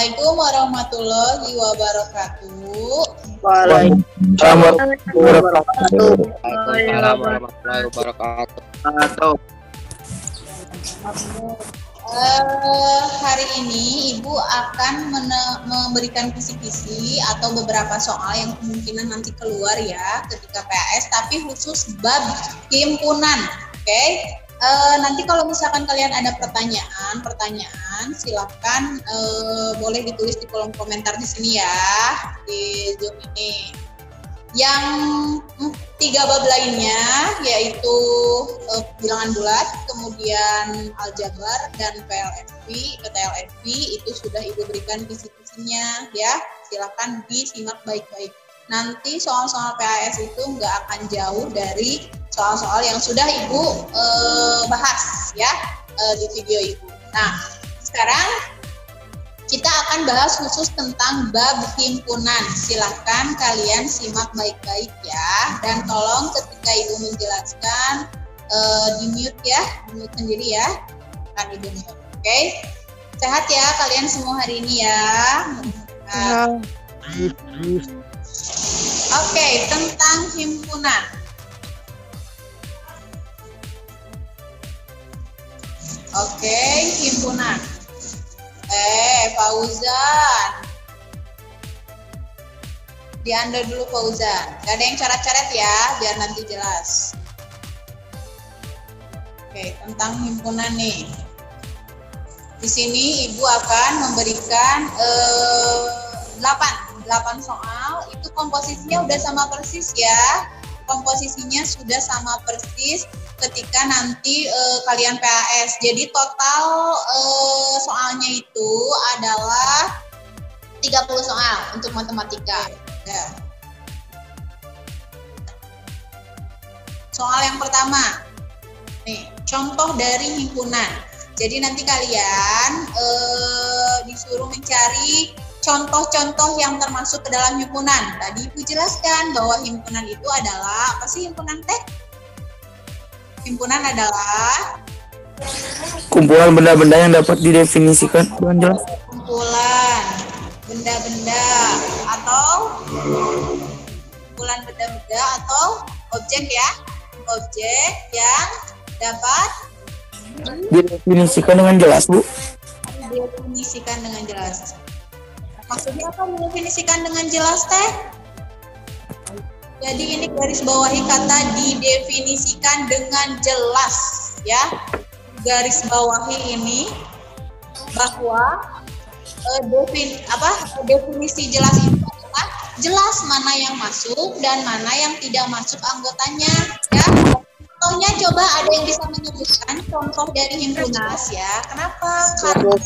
Assalamualaikum warahmatullahi wabarakatuh. Waalaikumsalam warahmatullahi wabarakatuh. Hari ini Ibu akan memberikan kisi-kisi atau beberapa soal yang kemungkinan nanti keluar ya ketika PAS, tapi khusus bab himpunan. Oke? Nanti kalau misalkan kalian ada pertanyaan, silakan boleh ditulis di kolom komentar di sini ya, di Zoom ini. Yang 3 bab lainnya yaitu bilangan bulat, kemudian aljabar dan PTLFB itu sudah Ibu berikan kisi-kisinya ya. Silakan disimak baik-baik. Nanti soal-soal PAS itu nggak akan jauh dari soal-soal yang sudah Ibu bahas ya di video Ibu. Nah, sekarang kita akan bahas khusus tentang bab himpunan. Silahkan kalian simak baik-baik ya. Dan tolong ketika Ibu menjelaskan di mute ya, mute sendiri ya. Akan Ibu mute. Oke? Sehat ya kalian semua hari ini ya. Oke, tentang himpunan. Oke, himpunan. Fauzan. Di-under dulu Fauzan. Gak ada yang coret-coret ya, biar nanti jelas. Oke, tentang himpunan nih. Di sini Ibu akan memberikan 8 soal. Itu komposisinya udah sama persis ya. Komposisinya sudah sama persis ketika nanti kalian PAS. Jadi total soalnya itu adalah 30 soal untuk matematika. Ya. Soal yang pertama. Nih, contoh dari himpunan. Jadi nanti kalian disuruh mencari contoh-contoh yang termasuk ke dalam himpunan. Tadi Ibu jelaskan bahwa himpunan itu adalah, apa sih himpunan teh? Himpunan adalah kumpulan benda-benda yang dapat didefinisikan dengan jelas. Kumpulan benda-benda atau kumpulan benda-benda atau objek ya. Objek yang dapat didefinisikan dengan jelas, Bu. Didefinisikan dengan jelas. Maksudnya apa mendefinisikan dengan jelas teh? Jadi ini garis bawahi kata didefinisikan dengan jelas ya. Garis bawahi ini bahwa definisi jelas itu adalah jelas mana yang masuk dan mana yang tidak masuk anggotanya ya. Contohnya coba ada yang bisa menyebutkan contoh dari himpunan ya. Kenapa? Karena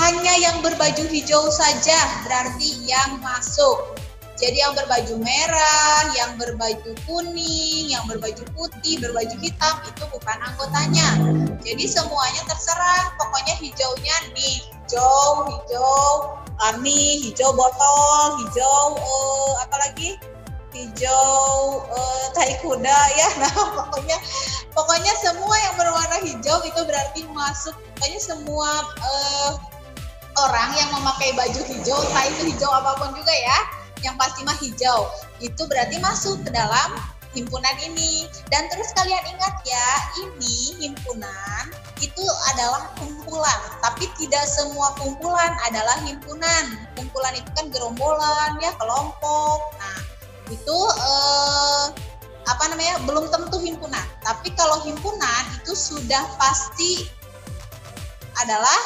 hanya yang berbaju hijau saja berarti yang masuk. Jadi yang berbaju merah, yang berbaju kuning, yang berbaju putih, berbaju hitam itu bukan anggotanya. Jadi semuanya terserah, pokoknya hijaunya nih, hijau army, hijau botol, hijau apalagi? Hijau tai kuda ya. Nah, pokoknya semua yang berwarna hijau itu berarti masuk. Pokoknya semua orang yang memakai baju hijau, entah itu hijau apapun juga ya, yang pasti mah hijau, itu berarti masuk ke dalam himpunan ini. Dan terus kalian ingat ya, ini himpunan itu adalah kumpulan, tapi tidak semua kumpulan adalah himpunan. Kumpulan itu kan gerombolan ya, kelompok. Nah, itu belum tentu himpunan. Tapi kalau himpunan itu sudah pasti adalah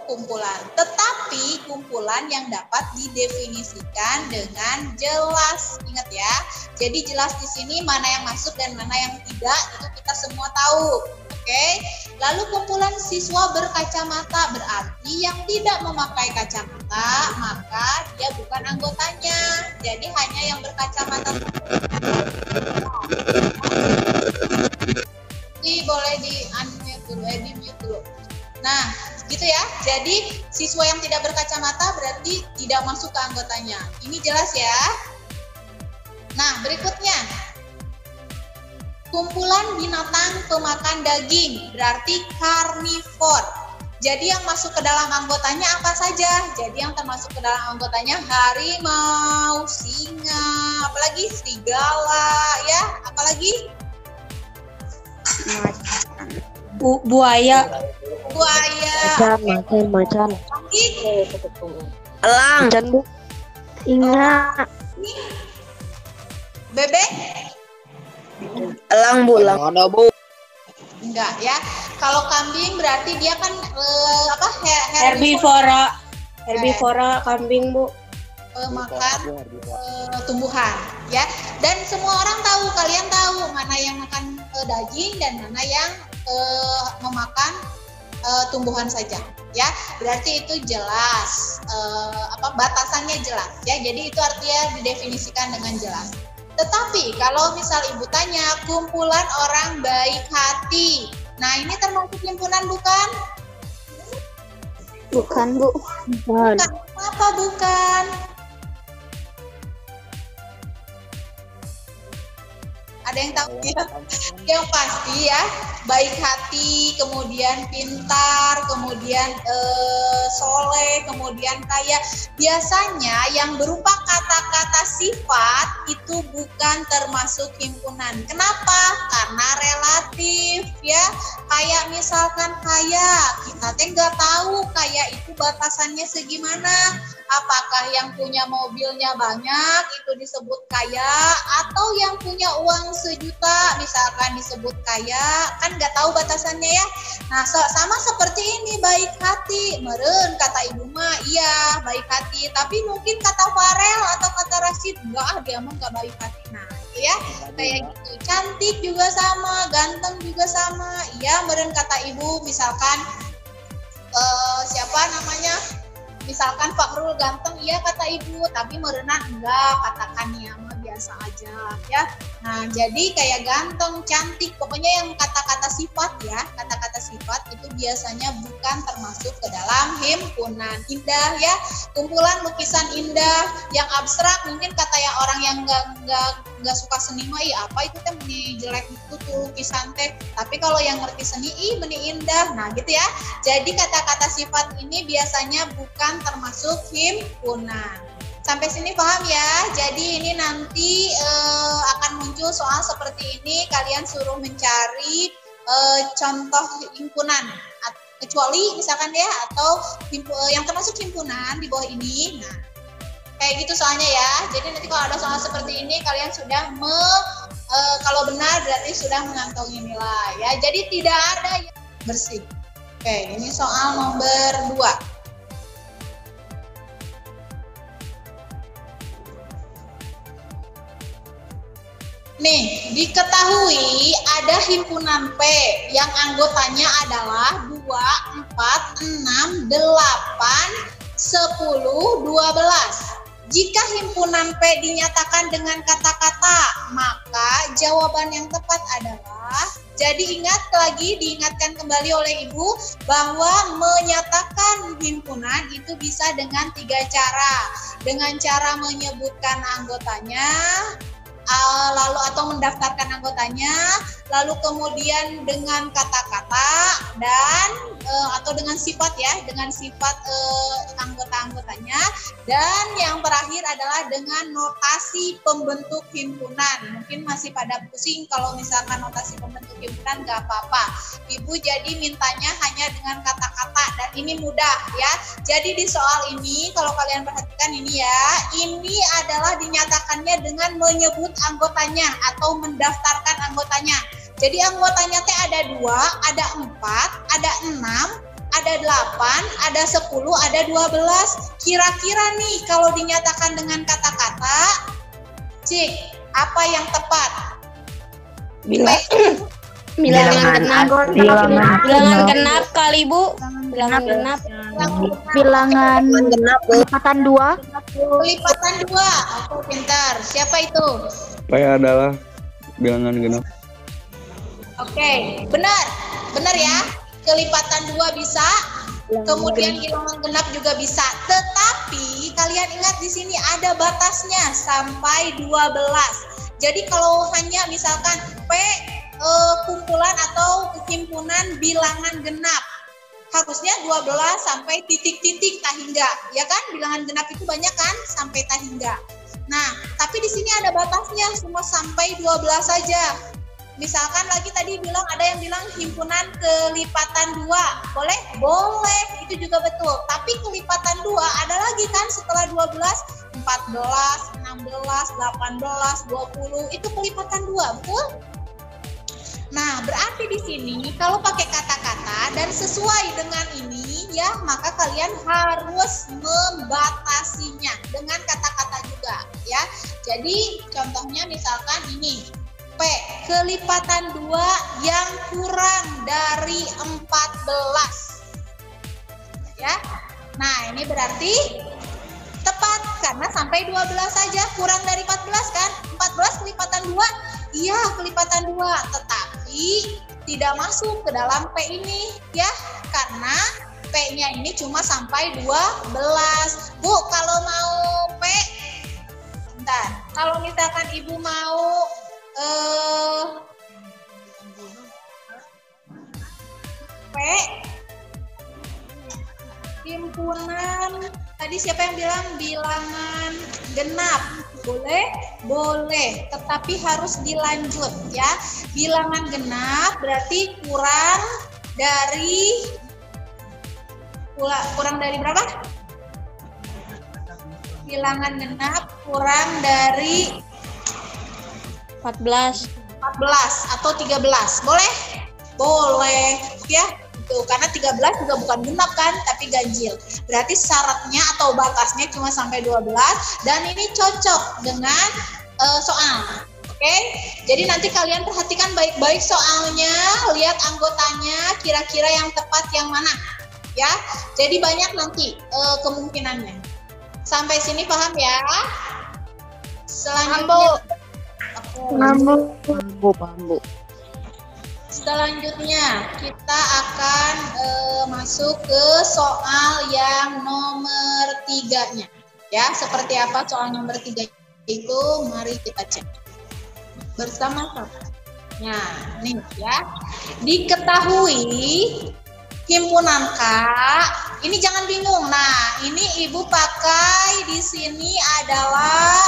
kumpulan. Tetapi kumpulan yang dapat didefinisikan dengan jelas. Ingat ya. Jadi jelas di sini mana yang masuk dan mana yang tidak, itu kita semua tahu. Oke. Lalu kumpulan siswa berkacamata berarti yang tidak memakai kacamata, maka dia bukan anggotanya. Jadi hanya yang berkacamata. Jadi boleh di-unmute dulu, di-mute dulu. Nah, gitu ya. Jadi siswa yang tidak berkacamata berarti tidak masuk ke anggotanya. Ini jelas ya. Nah, berikutnya. Kumpulan binatang pemakan daging berarti karnivor. Jadi yang masuk ke dalam anggotanya apa saja? Jadi yang termasuk ke dalam anggotanya harimau, singa, apalagi serigala, ya, apalagi buaya, macan, elang, macan Bu, singa, bebek? elang Bu, elang. Ada Bu. Enggak ya. Kalau kambing berarti dia kan Herbivora, kambing Bu. Makan tumbuhan ya. Dan semua orang tahu, kalian tahu mana yang makan daging dan mana yang memakan tumbuhan saja ya. Berarti itu jelas, batasannya jelas ya. Jadi itu artinya didefinisikan dengan jelas. Tetapi kalau misal ibu tanya kumpulan orang baik hati, nah ini termasuk himpunan bukan? bukan Bu, bukan. Kenapa bukan? Ada yang tahu ya? Yang pasti ya, baik hati, kemudian pintar, kemudian soleh, kemudian kaya. Biasanya yang berupa kata-kata sifat itu bukan termasuk himpunan. Kenapa? Karena relatif ya. Kayak misalkan kaya, kita teh nggak tahu kaya itu batasannya segimana. Apakah yang punya mobilnya banyak itu disebut kaya, atau yang punya uang 1 juta misalkan disebut kaya, kan nggak tahu batasannya ya. Nah sama seperti ini baik hati, meren kata ibu mah iya baik hati, tapi mungkin kata Farel atau kata Rashid enggak, dia mah nggak baik hati. Nah itu ya kayak gitu. Cantik juga sama, ganteng juga sama, iya meren kata ibu misalkan siapa namanya, misalkan Fakrul ganteng, iya kata ibu, tapi merenang enggak, katakan ya mah biasa aja ya. Nah jadi kayak ganteng, cantik, pokoknya yang kata-kata sifat ya, kata-kata sifat itu biasanya bukan termasuk ke dalam himpunan. Indah ya, kumpulan lukisan indah, yang abstrak mungkin kata yang orang yang nggak suka seni mah, apa itu teh meni jelek itu tuh lukisan teh. Tapi kalau yang ngerti seni, meni indah. Nah gitu ya. Jadi kata-kata sifat ini biasanya bukan termasuk himpunan. Sampai sini paham ya? Jadi ini nanti akan muncul soal seperti ini, kalian suruh mencari contoh himpunan, kecuali misalkan ya, atau yang termasuk himpunan di bawah ini. Nah, kayak gitu soalnya ya. Jadi nanti kalau ada soal seperti ini, kalian sudah kalau benar berarti sudah mengantongi nilai ya. Jadi tidak ada yang bersih. Oke, ini soal nomor 2. Nih, diketahui ada himpunan P yang anggotanya adalah 2, 4, 6, 8, 10, 12. Jika himpunan P dinyatakan dengan kata-kata, maka jawaban yang tepat adalah, jadi diingatkan kembali oleh Ibu bahwa menyatakan himpunan itu bisa dengan 3 cara. Dengan cara menyebutkan anggotanya, lalu atau mendaftarkan anggotanya, lalu kemudian dengan kata-kata dan atau dengan sifat ya, dengan sifat anggota-anggotanya, dan yang terakhir adalah dengan notasi pembentuk himpunan. Mungkin masih pada pusing kalau misalkan notasi pembentuk himpunan, nggak apa-apa. Ibu jadi mintanya hanya dengan kata-kata dan ini mudah ya. Jadi di soal ini kalau kalian perhatikan ini ya, ini adalah dinyatakannya dengan menyebut anggotanya atau mendaftarkan anggotanya. Jadi anggotanya teh ada 2, ada 4, ada 6, ada 8, ada 10, ada 12. Kira-kira nih kalau dinyatakan dengan kata-kata, Cik, apa yang tepat? Bilangan genap kali Bu. Bilangan genap. bilangan lipatan 2. Lipatan 2. Oke, pintar. Siapa itu? Saya adalah bilangan genap. Oke, benar. Benar ya. Kelipatan 2 bisa. Kemudian bilangan genap juga bisa. Tetapi kalian ingat di sini ada batasnya sampai 12. Jadi kalau hanya misalkan P kumpulan atau himpunan bilangan genap. harusnya 12 sampai titik-titik tak hingga, ya kan? Bilangan genap itu banyak kan sampai tak hingga. Nah, tapi di sini ada batasnya, cuma sampai 12 saja. Misalkan lagi tadi bilang ada yang bilang himpunan kelipatan 2. Boleh? Boleh, itu juga betul. Tapi kelipatan 2 ada lagi kan setelah 12, 14, 16, 18, 20, itu kelipatan 2, betul? Nah, berarti di sini kalau pakai kata-kata dan sesuai dengan ini ya, maka kalian harus membatasinya dengan kata-kata juga ya. Jadi contohnya misalkan ini P, kelipatan 2 yang kurang dari 14. Ya. Nah, ini berarti tepat karena sampai 12 saja, kurang dari 14 kan? 14 kelipatan 2? Iya, kelipatan 2, tetapi tidak masuk ke dalam P ini ya, karena P-nya ini cuma sampai 12. Bu, kalau mau P, bentar, kalau misalkan Ibu mau P, himpunan, tadi siapa yang bilang bilangan genap? Boleh? Boleh, tetapi harus dilanjut ya. Bilangan genap berarti kurang dari berapa? Bilangan genap kurang dari 14 atau 13. Boleh? Boleh ya. Tuh, karena 13 juga bukan genap kan, tapi ganjil. Berarti syaratnya atau batasnya cuma sampai 12 dan ini cocok dengan soal. Oke? Jadi nanti kalian perhatikan baik-baik soalnya, lihat anggotanya, kira-kira yang tepat yang mana. Ya. Jadi banyak nanti kemungkinannya. Sampai sini paham ya? Selanjutnya Bambu. Selanjutnya kita akan masuk ke soal yang nomor 3-nya. Ya, seperti apa soal nomor 3 itu? Mari kita cek bersama-sama. Nah, nih ya. Diketahui himpunan K, ini jangan bingung. Nah, ini Ibu pakai di sini adalah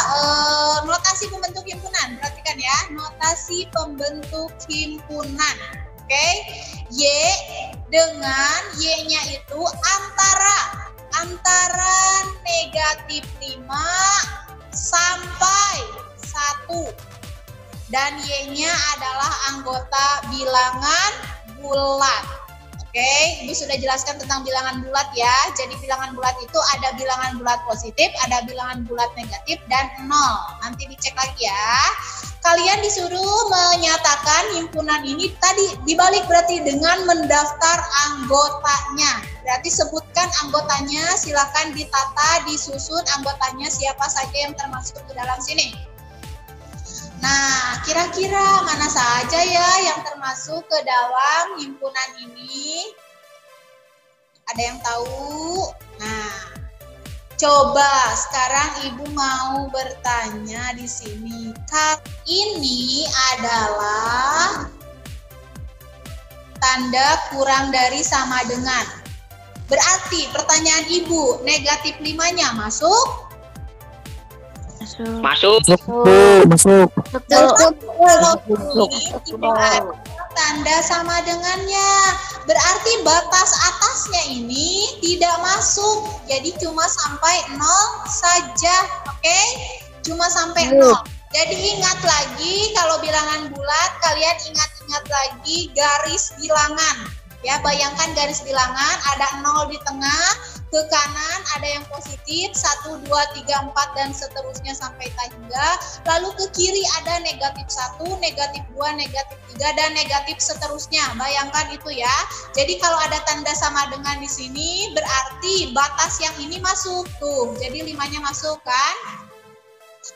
notasi pembentuk himpunan. Perhatikan ya, notasi pembentuk himpunan. Oke, Y dengan Y-nya itu antara negatif 5 sampai 1. Dan Y-nya adalah anggota bilangan bulat. Oke, Ibu sudah jelaskan tentang bilangan bulat ya. Jadi bilangan bulat itu ada bilangan bulat positif, ada bilangan bulat negatif, dan 0. Nanti dicek lagi ya. Kalian disuruh menyatakan himpunan ini tadi dibalik berarti dengan mendaftar anggotanya. Berarti sebutkan anggotanya, silakan ditata, disusun anggotanya siapa saja yang termasuk ke dalam sini. Nah, kira-kira mana saja ya yang termasuk ke dalam himpunan ini? Ada yang tahu? Nah, coba sekarang Ibu mau bertanya di sini. Ini adalah tanda kurang dari sama dengan. Berarti pertanyaan Ibu, negatif 5-nya masuk? Masuk. Tidak ada tanda sama dengannya. Berarti batas atasnya ini tidak masuk. Jadi cuma sampai 0 saja. Oke? Cuma sampai 0. Jadi ingat lagi kalau bilangan bulat, kalian ingat-ingat lagi garis bilangan. Ya, bayangkan garis bilangan ada 0 di tengah, ke kanan ada yang positif 1, 2, 3, 4 dan seterusnya sampai tak hingga. Lalu ke kiri ada negatif 1, negatif 2, negatif 3 dan negatif seterusnya. Bayangkan itu ya. Jadi kalau ada tanda sama dengan di sini berarti batas yang ini masuk tuh. Jadi 5-nya masuk kan?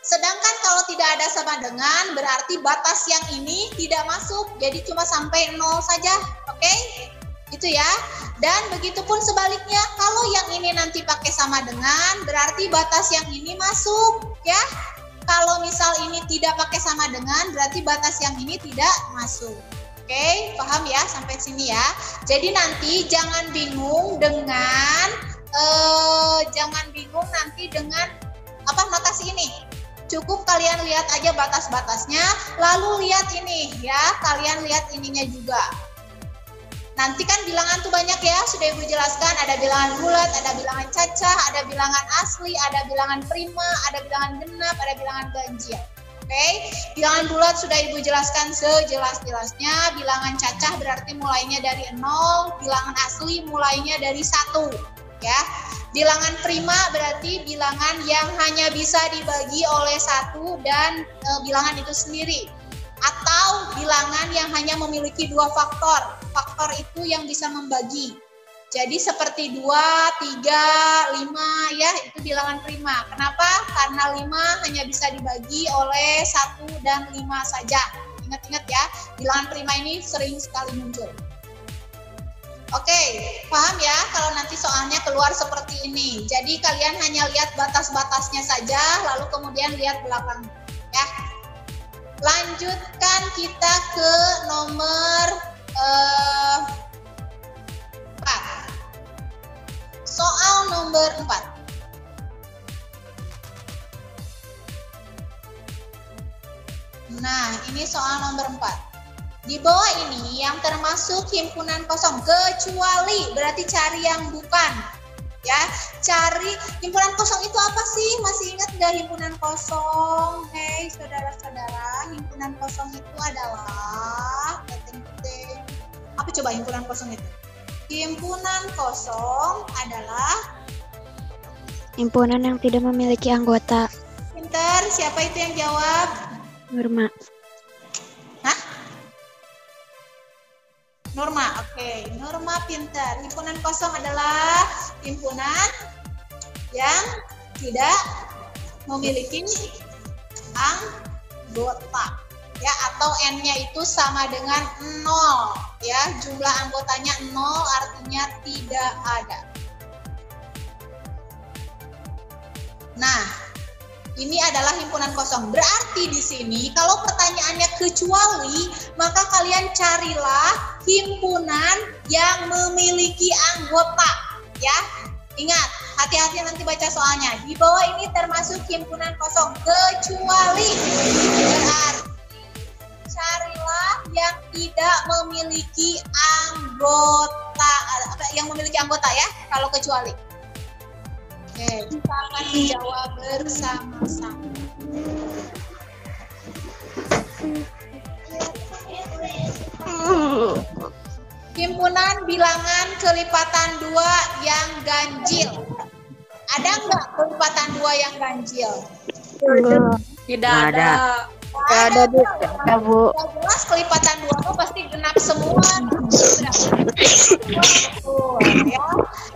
Sedangkan kalau tidak ada sama dengan berarti batas yang ini tidak masuk. Jadi cuma sampai 0 saja. Oke? Itu ya. Dan begitupun sebaliknya, kalau yang ini nanti pakai sama dengan berarti batas yang ini masuk ya. Kalau misal ini tidak pakai sama dengan berarti batas yang ini tidak masuk. Oke, paham ya sampai sini ya. Jadi nanti jangan bingung dengan notasi ini. Cukup kalian lihat aja batas-batasnya, lalu lihat ini ya, kalian lihat ininya juga. Nanti kan bilangan tuh banyak ya, sudah Ibu jelaskan, ada bilangan bulat, ada bilangan cacah, ada bilangan asli, ada bilangan prima, ada bilangan genap, ada bilangan ganjil. Oke, bilangan bulat sudah Ibu jelaskan sejelas-jelasnya, bilangan cacah berarti mulainya dari 0, bilangan asli mulainya dari 1, ya. Bilangan prima berarti bilangan yang hanya bisa dibagi oleh 1 dan bilangan itu sendiri. Atau bilangan yang hanya memiliki 2 faktor. Faktor itu yang bisa membagi. Jadi seperti 2, 3, 5 ya, itu bilangan prima. Kenapa? Karena 5 hanya bisa dibagi oleh 1 dan 5 saja. Ingat-ingat ya, bilangan prima ini sering sekali muncul. Oke, paham ya kalau nanti soalnya keluar seperti ini. Jadi kalian hanya lihat batas-batasnya saja, lalu kemudian lihat belakang ya. Lanjutkan kita ke nomor 4. Soal nomor 4. Nah, ini soal nomor 4. Di bawah ini yang termasuk himpunan kosong, kecuali berarti cari yang bukan. Ya, cari himpunan kosong itu apa sih? Masih ingat nggak himpunan kosong? Hei, saudara-saudara, himpunan kosong itu adalah apa coba himpunan kosong itu? Himpunan kosong adalah Himpunan yang tidak memiliki anggota. Pintar, siapa itu yang jawab? Norma. Hah? Norma, oke. Norma pintar. Himpunan kosong adalah himpunan yang tidak memiliki anggota. Ya, atau N-nya itu sama dengan 0. Ya, jumlah anggotanya 0 artinya tidak ada. Nah, ini adalah himpunan kosong. Berarti di sini kalau pertanyaannya kecuali, maka kalian carilah himpunan yang memiliki anggota, ya. Ingat, hati-hati nanti baca soalnya. Di bawah ini termasuk himpunan kosong kecuali. Berarti carilah yang tidak memiliki anggota, yang memiliki anggota ya, kalau kecuali. Oke, kita akan menjawab bersama-sama. Himpunan bilangan kelipatan 2 yang ganjil. Ada nggak kelipatan 2 yang ganjil? Tidak ada. Ada, Bu. Ada, Bu. Jelas kelipatan 2 itu pasti genap semua. Ya.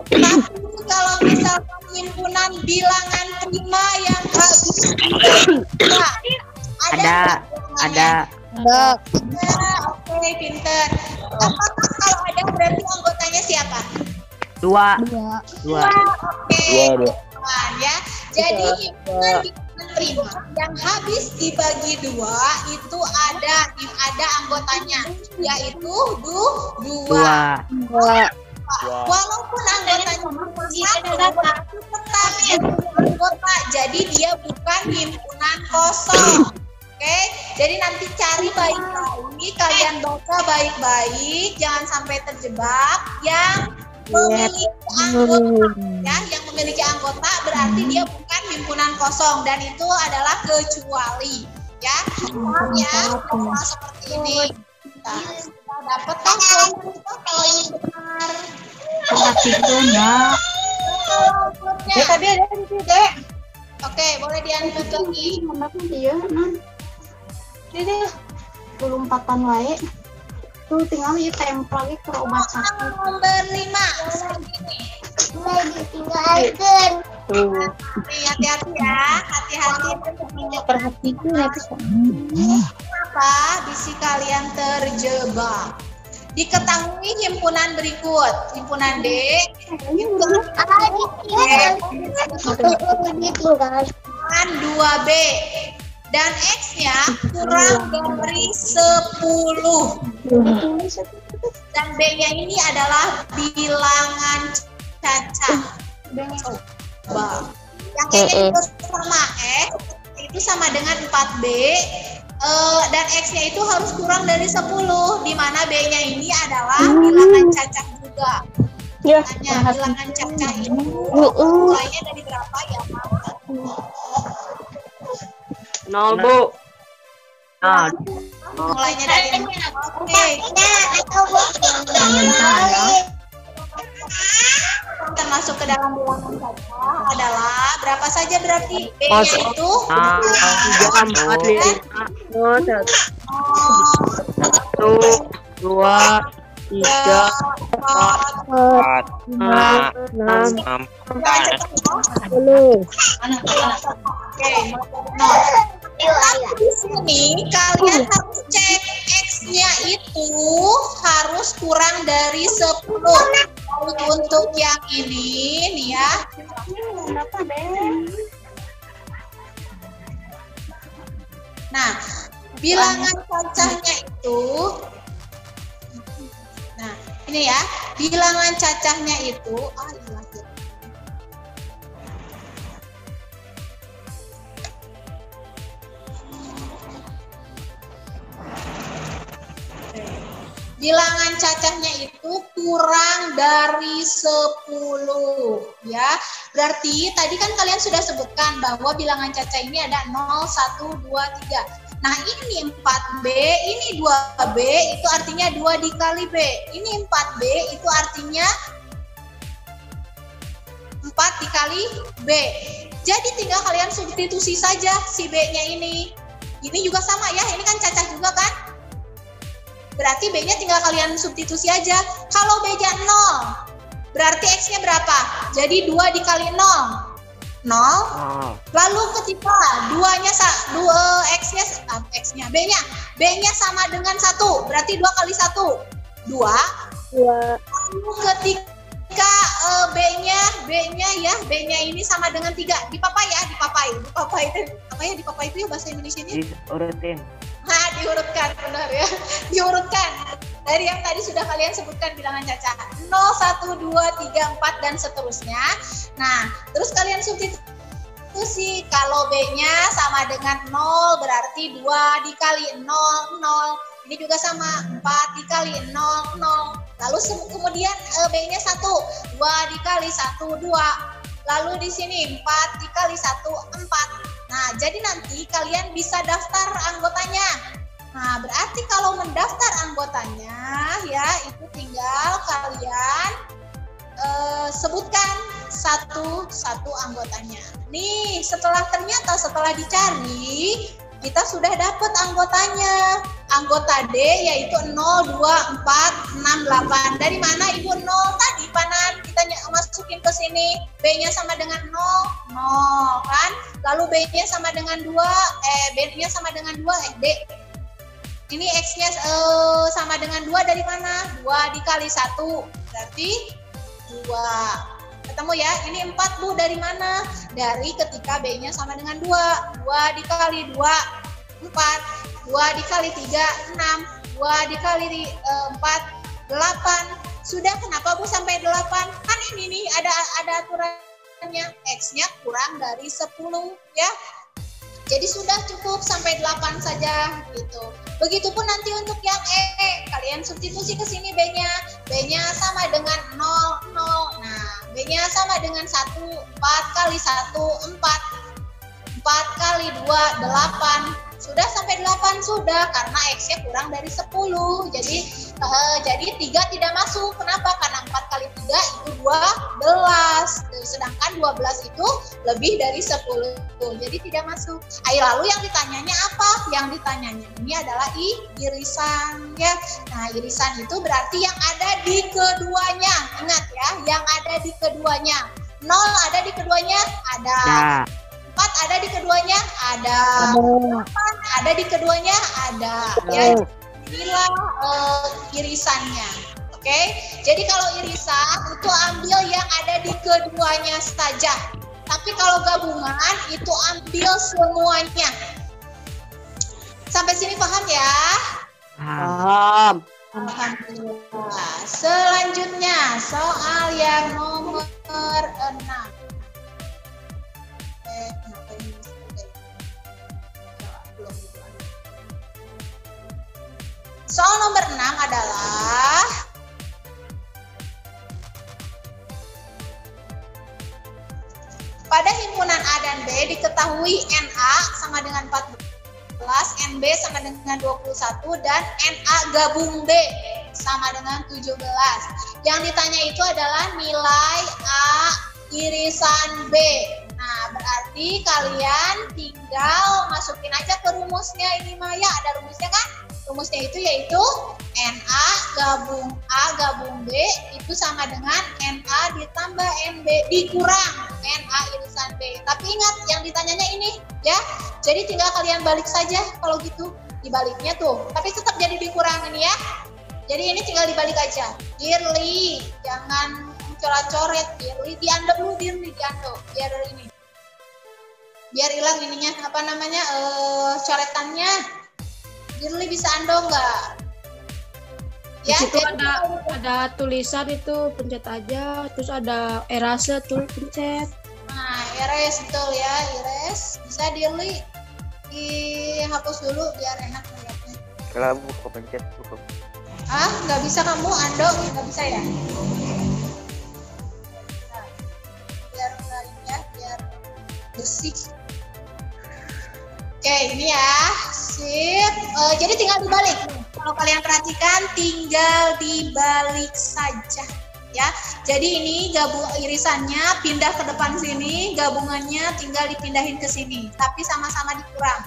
Tapi kalau misalkan himpunan bilangan prima yang habis Ada. Oke, pinter. Apakah kalau ada berarti anggotanya siapa? 2. Oke. Dua. Ya. Jadi himpunan bilangan prima yang habis dibagi 2 itu ada anggotanya, yaitu 2. Walaupun anggotanya satu, tetap anggota, jadi dia bukan himpunan kosong. Oke, jadi nanti cari baik-baik, kalian baca baik-baik, jangan sampai terjebak. Yang memiliki anggota, ya, yang memiliki anggota berarti dia bukan himpunan kosong dan itu adalah kecuali, ya. Paham ya? Nah, seperti ini. Nah, kita dapat kan kalau ini benar. Ya, tadi ada di sini, Dek. Oke, boleh dianggap lagi. Jadi belum 4-an wae. Tuh tinggal ya tempel lagi ke obat sakit. Nomor 5 segini. Lagi tinggalkan. Hati-hati ya, hati-hati. Perhatikan ya. Kenapa bisi kalian terjebak? Diketahui himpunan berikut, himpunan D, himpunan 2B. dan X-nya kurang dari 10. Dan B-nya ini adalah bilangan cacat. Coba. Yang kayaknya itu sama X, itu sama dengan 4B, dan X-nya itu harus kurang dari 10, di mana B-nya ini adalah bilangan cacat juga. Ya. Tanya, bilangan cacat itu mulainya dari berapa ya, Pak? 0, Bu. Nah, Mulainya dari oke. Termasuk ke dalam bilangan cacat adalah berapa saja berarti B-nya itu? 3, 4, 5, 1, 2, 3, 4, 5, 6, 10. Oke, di sini kalian harus cek X-nya itu harus kurang dari 10. Untuk yang ini nih ya. Nah, bilangan cacahnya itu, nah ini ya, bilangan cacahnya itu, bilangan cacahnya itu kurang dari 10 ya. Berarti tadi kan kalian sudah sebutkan bahwa bilangan cacah ini ada 0, 1, 2, 3. Nah ini 4B, ini 2B, itu artinya 2 dikali B. Ini 4B, itu artinya 4 dikali B. Jadi tinggal kalian substitusi saja si B-nya ini. Ini juga sama ya, ini kan cacah juga kan? Berarti B-nya tinggal kalian substitusi aja. Kalau B-nya 0, berarti X-nya berapa? Jadi 2 dikali 0. 0. Lalu ketika X-nya B-nya sama dengan 1, berarti 2 kali 1. 2. Lalu ketika B-nya ini sama dengan 3. Dipapai itu ya bahasa Indonesianya. Diurutin. Nah, diurutkan, benar ya. Diurutkan. Dari yang tadi sudah kalian sebutkan bilangan cacat. 0, 1, 2, 3, 4, dan seterusnya. Nah, terus kalian substitusi. Kalau B-nya sama dengan 0, berarti 2 dikali 0, 0. Ini juga sama, 4 dikali 0, 0. Lalu kemudian B-nya 1. 2 dikali 1, 2. Lalu di sini 4 dikali 1, 4. Nah, jadi nanti kalian bisa daftar anggotanya. Nah, berarti kalau mendaftar anggotanya, ya itu tinggal kalian sebutkan satu anggotanya. Nih, setelah dicari, kita sudah dapat anggotanya. Anggota D yaitu 0, 2, 4, 6, 8. Dari mana Ibu 0 tadi, Panan? Kita masukin ke sini. B-nya sama dengan 0, 0 kan? Lalu B-nya sama dengan 2, B-nya sama dengan 2, D. Ini X-nya sama dengan 2 dari mana? 2 dikali 1, berarti 2. Ketemu ya? Ini 4, Bu, dari mana? Dari ketika B-nya sama dengan 2. 2 dikali 2, 4. 2 dikali 3, 6. 2 dikali 4, 8. Sudah, kenapa Bu sampai 8? Kan ini nih ada aturannya. X-nya kurang dari 10 ya. Jadi sudah cukup sampai 8 saja gitu. Begitupun nanti untuk yang E, kalian substitusi ke sini B-nya. B-nya sama dengan 0, 0. Nah, B-nya sama dengan 1, 4 kali 1, 4. 4 kali 2, 8. Sudah sampai 8 sudah, karena X-nya kurang dari 10. Jadi 3 tidak masuk. Kenapa? Karena 4 kali 3 itu 12. Sedangkan 12 itu lebih dari 10. Jadi tidak masuk. Lalu yang ditanyanya apa? Yang ditanyanya ini adalah irisan ya. Nah, irisan itu berarti yang ada di keduanya. Ingat ya, yang ada di keduanya. 0 ada di keduanya? Ada. 4 ada di keduanya? Ada. 8 ada di keduanya? Ada. Ya, inilah irisannya. Oke. Jadi kalau irisan itu ambil yang ada di keduanya saja. Tapi kalau gabungan itu ambil semuanya. Sampai sini paham ya? Paham. Alhamdulillah. Selanjutnya soal yang nomor 6. Kenapa ini? Soal nomor 6 adalah pada himpunan A dan B diketahui NA sama dengan 14, NB sama dengan 21, dan NA gabung B sama dengan 17. Yang ditanya itu adalah nilai A irisan B. Nah, berarti kalian tinggal masukin aja ke rumusnya ini Maya. Ada rumusnya kan? Rumusnya itu yaitu NA gabung A gabung B itu sama dengan NA ditambah NB dikurang NA irisan B. Tapi ingat yang ditanyanya ini ya. Jadi tinggal kalian balik saja kalau gitu. Dibaliknya tuh. Tapi tetap jadi dikurang ini ya. Jadi ini tinggal dibalik aja. Dirli, jangan coret-coret. Dirli, diandep dulu Dirli, diandep. Biar ini. Biar hilang ininya apa namanya coretannya. Dirli bisa ando nggak? Ya, Di situ ada tulisan itu pencet aja, terus ada erase tuh pencet. Nah, erase betul ya, erase. Bisa Dirli dihapus dulu biar enak melihatnya. Kalau buka pencet cukup. Ah, nggak bisa kamu ando, nggak bisa ya? Biar ini ya, biar bersih. Oke, ini ya, sip. Jadi tinggal dibalik. Kalau kalian perhatikan, tinggal dibalik saja, ya. Jadi ini gabung irisannya pindah ke depan sini, gabungannya tinggal dipindahin ke sini, tapi sama-sama dikurang.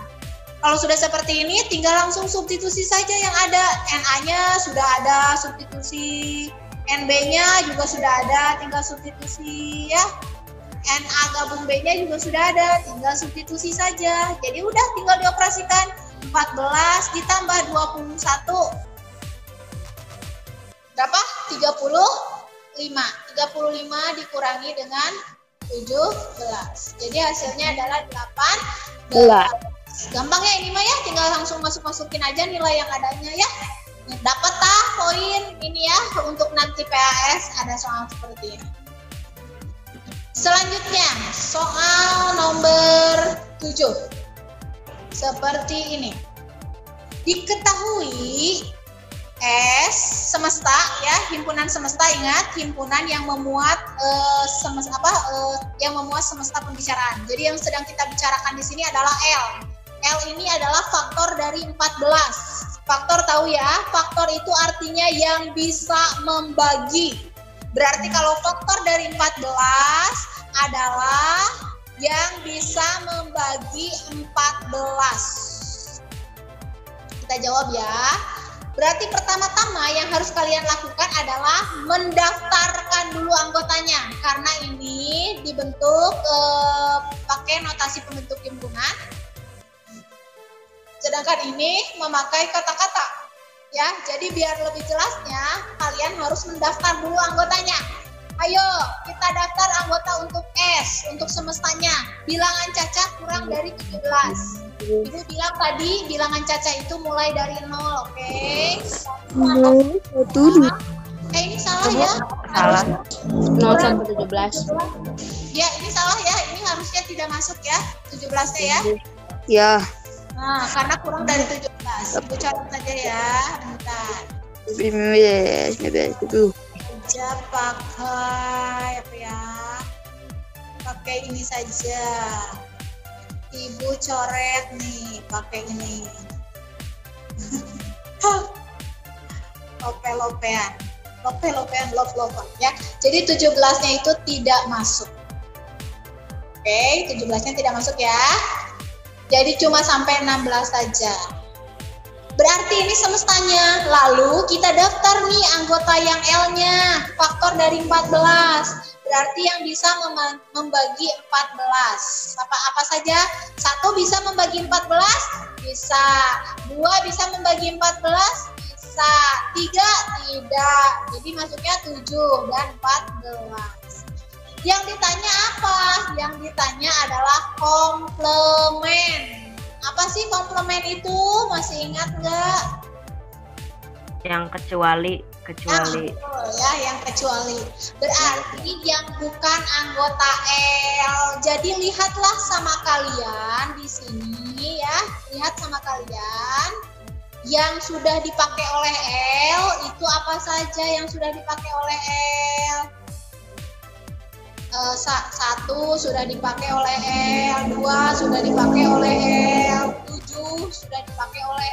Kalau sudah seperti ini, tinggal langsung substitusi saja yang ada. NA-nya sudah ada, substitusi. NB-nya juga sudah ada, tinggal substitusi, ya. NA gabung B-nya juga sudah ada, tinggal substitusi saja. Jadi udah tinggal dioperasikan. 14 ditambah 21. Berapa? 35. 35 dikurangi dengan 17. Jadi hasilnya adalah 18. Gampang ya ini mah ya, tinggal langsung masukin aja nilai yang adanya ya. Dapat poin ini ya untuk nanti PAS ada soal seperti ini. Selanjutnya, soal nomor 7. Seperti ini. Diketahui S semesta ya, himpunan semesta, ingat himpunan yang memuat yang memuat semesta pembicaraan. Jadi yang sedang kita bicarakan di sini adalah L. L ini adalah faktor dari 14. Faktor tahu ya, faktor itu artinya yang bisa membagi. Berarti kalau faktor dari 14 adalah yang bisa membagi 14. Kita jawab ya. Berarti pertama-tama yang harus kalian lakukan adalah mendaftarkan dulu anggotanya. Karena ini dibentuk pakai notasi pembentuk himpunan. Sedangkan ini memakai kata-kata. Ya, jadi biar lebih jelasnya, kalian harus mendaftar dulu anggotanya. Ayo, kita daftar anggota untuk S, untuk semestanya. Bilangan Caca kurang dari 17. Ibu bilang tadi, bilangan Caca itu mulai dari 0, oke? Ini salah ya? Salah. 0 sampai 17. Ya, ini salah ya. Ini harusnya tidak masuk ya, 17-nya ya. Ya. Nah, karena kurang dari 17. Ibu catat saja ya, bentar. 19. Saja pakai apa ya? Pakai ini saja. Ibu coret nih, pakai ini. Lope-lopean, lop-lopan ya. Jadi 17-nya itu tidak masuk. Oke, 17-nya tidak masuk ya. Jadi cuma sampai 16 saja. Berarti ini semestanya. Lalu kita daftar nih anggota yang L-nya. Faktor dari 14. Berarti yang bisa membagi 14. Apa saja? 1 bisa membagi 14? Bisa. 2 bisa membagi 14? Bisa. 3? Tidak. Jadi masuknya 7 dan 14. Yang ditanya apa? Yang ditanya adalah komplement. Apa sih komplement itu? Masih ingat nggak? Yang kecuali. Ya, yang kecuali. Berarti yang bukan anggota L. Jadi lihatlah sama kalian di sini ya. Lihat sama kalian. Yang sudah dipakai oleh L itu apa saja yang sudah dipakai oleh L? Satu sudah dipakai oleh L, 2 sudah dipakai oleh L, 7 sudah dipakai oleh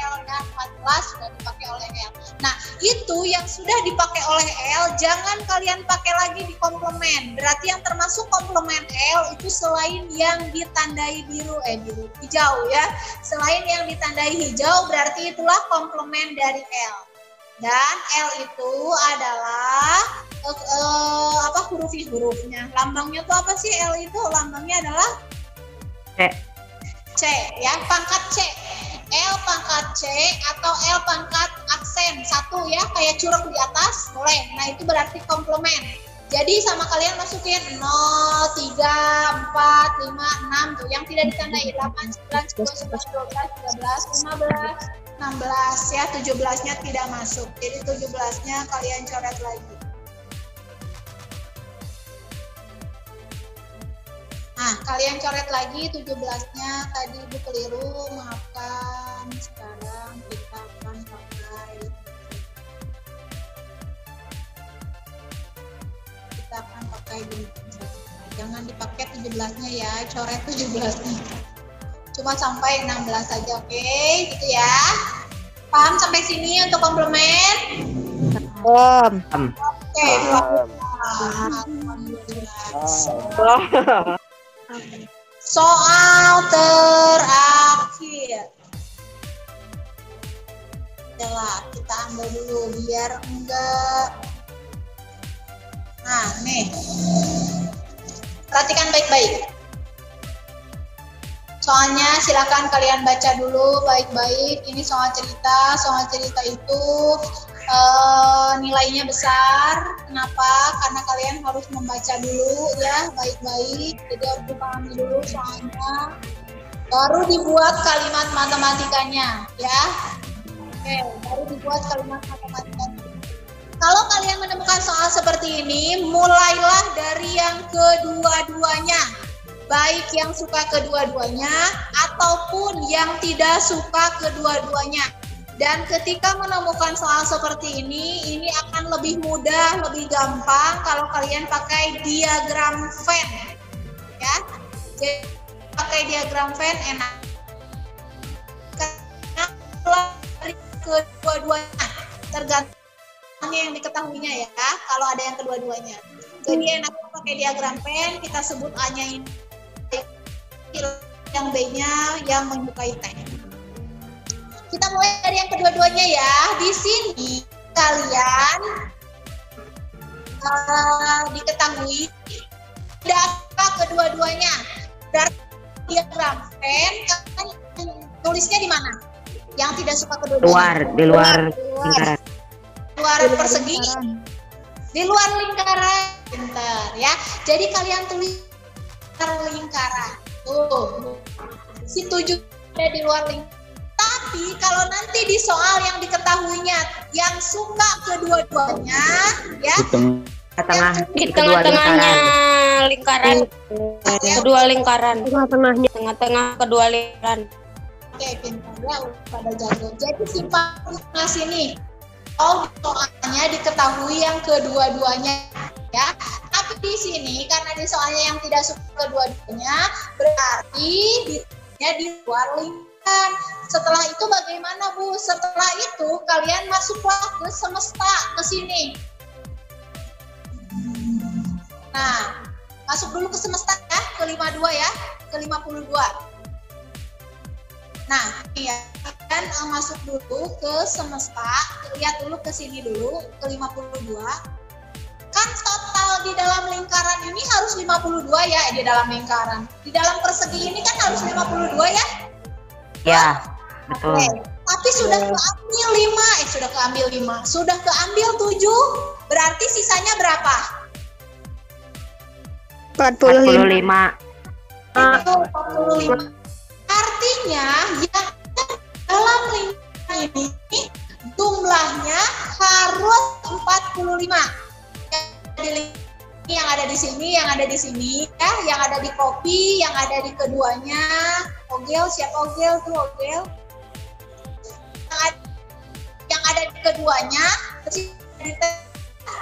L, dan 14 sudah dipakai oleh L. Nah, itu yang sudah dipakai oleh L, jangan kalian pakai lagi di komplement. Berarti yang termasuk komplement L itu selain yang ditandai biru hijau ya. Selain yang ditandai hijau berarti itulah komplement dari L. Dan L itu adalah hurufnya. Lambangnya tuh apa sih L itu? Lambangnya adalah C ya, pangkat C. L pangkat C atau L pangkat aksen 1 ya, kayak curug di atas, boleh. Nah, itu berarti komplement. Jadi sama kalian masukin 0, 3, 4, 5, 6 tuh yang tidak ditandai 8, 9, 10, 11, 12, 13, 15, 16 ya, 17-nya tidak masuk. Jadi 17-nya kalian coret lagi. Nah, kalian coret lagi 17-nya, tadi Ibu keliru, maafkan. Sekarang kita akan pakai gini. Jangan dipakai 17-nya ya, coret 17-nya. Cuma sampai 16 saja, oke? Gitu ya. Paham sampai sini untuk komplement? Paham. Oke, paham. Soal terakhir. Coba kita ambil dulu biar enggak. Nah, nih. Perhatikan baik-baik. Soalnya silakan kalian baca dulu baik-baik. Ini soal cerita. Soal cerita itu nilainya besar. Kenapa? Karena kalian harus membaca dulu ya baik-baik. Jadi harus dipahami dulu soalnya. Baru dibuat kalimat matematikanya ya. Oke, baru dibuat kalimat matematikanya. Kalau kalian menemukan soal seperti ini, mulailah dari yang kedua-duanya. Baik yang suka kedua-duanya ataupun yang tidak suka kedua-duanya. Dan ketika menemukan soal seperti ini akan lebih mudah, lebih gampang kalau kalian pakai diagram Venn. Ya. Jadi pakai diagram Venn enak. Karena dari kedua-duanya tergantung yang diketahuinya ya, kalau ada yang kedua-duanya. Jadi enak pakai diagram Venn, kita sebut A-nya ini, yang B-nya yang menyukai T. Kita mulai dari yang kedua-duanya ya. Di sini kalian diketahui tidak suka kedua-duanya. Berarti diagram Venn kan tulisnya di mana? Yang tidak suka kedua-duanya. Di luar lingkaran. Luar persegi. Di luar lingkaran. Bentar ya. Jadi kalian tulis lingkaran. Tuh. Si 7 ada di luar lingkaran. Tapi kalau nanti di soal yang diketahuinya yang suka kedua-duanya ya di tengah-tengahnya lingkaran. Kedua lingkaran. Tengah-tengah kedua lingkaran. Oke, pintar ya pada jago. Jadi simpan di sini. Oh, soalnya diketahui yang kedua-duanya ya. Tapi di sini karena di soalnya yang tidak suka kedua-duanya berarti di luar lingkaran. Setelah itu bagaimana Bu? Setelah itu kalian masuklah ke semesta, ke sini. Nah, masuk dulu ke semesta ya, ke 52 ya, ke 52. Nah, ya, dan masuk dulu ke semesta, lihat dulu ke sini dulu, ke 52. Kan total di dalam lingkaran ini harus 52 ya, di dalam lingkaran. Di dalam persegi ini kan harus 52 ya? Ya, betul. Oke. Tapi sudah keambil 5, sudah keambil 7, berarti sisanya berapa? 45. 45. Artinya artinya yang dalam lingkaran ini jumlahnya harus 45. Yang ada di sini, yang ada di sini, ya, yang ada di kopi, yang ada di keduanya. Ogel, siapa Ogel tuh Ogel? Yang ada di keduanya,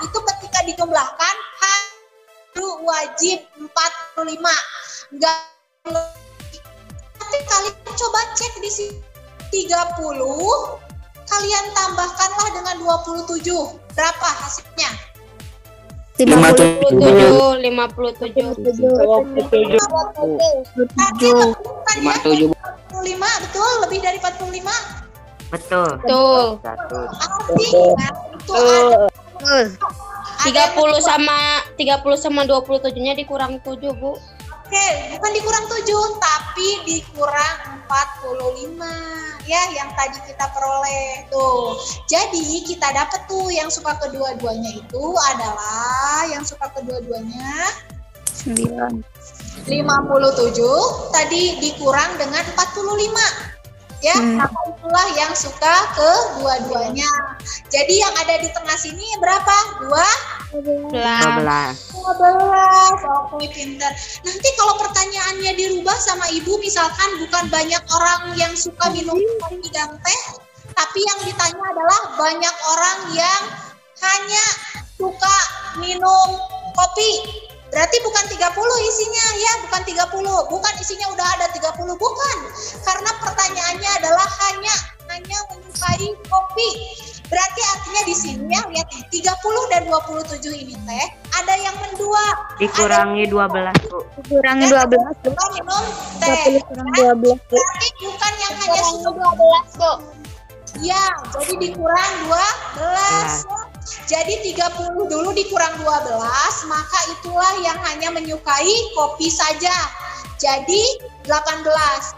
itu ketika dijumlahkan harus wajib 45. Enggak. Tapi kalian coba cek di sini 30, kalian tambahkanlah dengan 27. Berapa hasilnya? 57. Tapi bukan ya? 45, betul? Lebih dari 45? Betul. Artinya itu ada 30 sama 27-nya dikurang 7, Bu. Oke, bukan dikurang 7, tapi dikurang 45. Ya, yang tadi kita peroleh tuh. Jadi kita dapat tuh yang suka kedua-duanya itu adalah yang suka kedua-duanya 9. 57 tadi dikurang dengan 45. Ya, maka itulah yang suka kedua-duanya. Jadi yang ada di tengah sini berapa? 12. 12. Oke, pinter. Nanti kalau pertanyaannya dirubah sama ibu, misalkan bukan banyak orang yang suka minum kopi dan teh, tapi yang ditanya adalah banyak orang yang hanya suka minum kopi. Berarti bukan 30 isinya ya, bukan 30. Bukan isinya udah ada 30, bukan. Karena pertanyaannya adalah hanya menyukai kopi. Berarti artinya di sini ya, lihat nih, 30 dan 27 ini teh ada yang mendua. Dikurangi 12, Bu. Kurangi 12. Suka minum teh. Kurang 12. Berarti bukan yang hanya suka 12, Bu. Ya, jadi dikurang 12. Jadi 30 dulu dikurang 12, maka itulah yang hanya menyukai kopi saja. Jadi 18.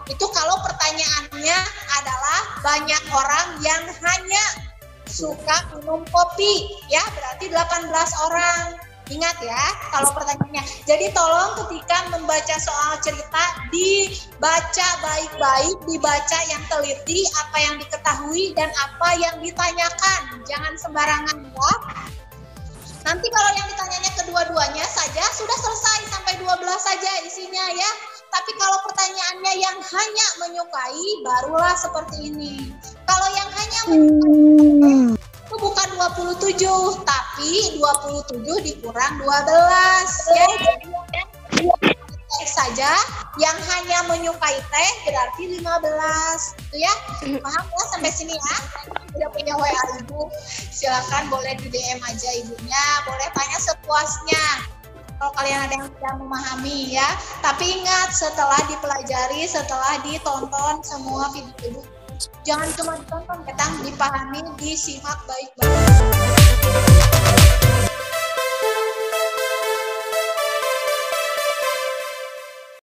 Itu kalau pertanyaannya adalah banyak orang yang hanya suka minum kopi, ya berarti 18 orang. Ingat ya, kalau pertanyaannya. Jadi tolong ketika membaca soal cerita dibaca baik-baik, dibaca yang teliti, apa yang diketahui dan apa yang ditanyakan. Jangan sembarangan ya. Nanti kalau yang ditanyanya kedua-duanya saja sudah selesai, sampai 12 saja isinya ya. Tapi kalau pertanyaannya yang hanya menyukai, barulah seperti ini. Kalau yang hanya menyukai itu bukan 27, tapi 27 dikurang 12 ya. Jadi teh saja yang hanya menyukai teh berarti 15 itu ya. Paham ya sampai sini ya? Udah punya WA ibu, silakan boleh di DM aja ibunya, boleh tanya sepuasnya kalau kalian ada yang tidak memahami ya. Tapi ingat, setelah dipelajari, setelah ditonton semua video ibu, jangan cuma ditonton, ketang dipahami, disimak baik-baik.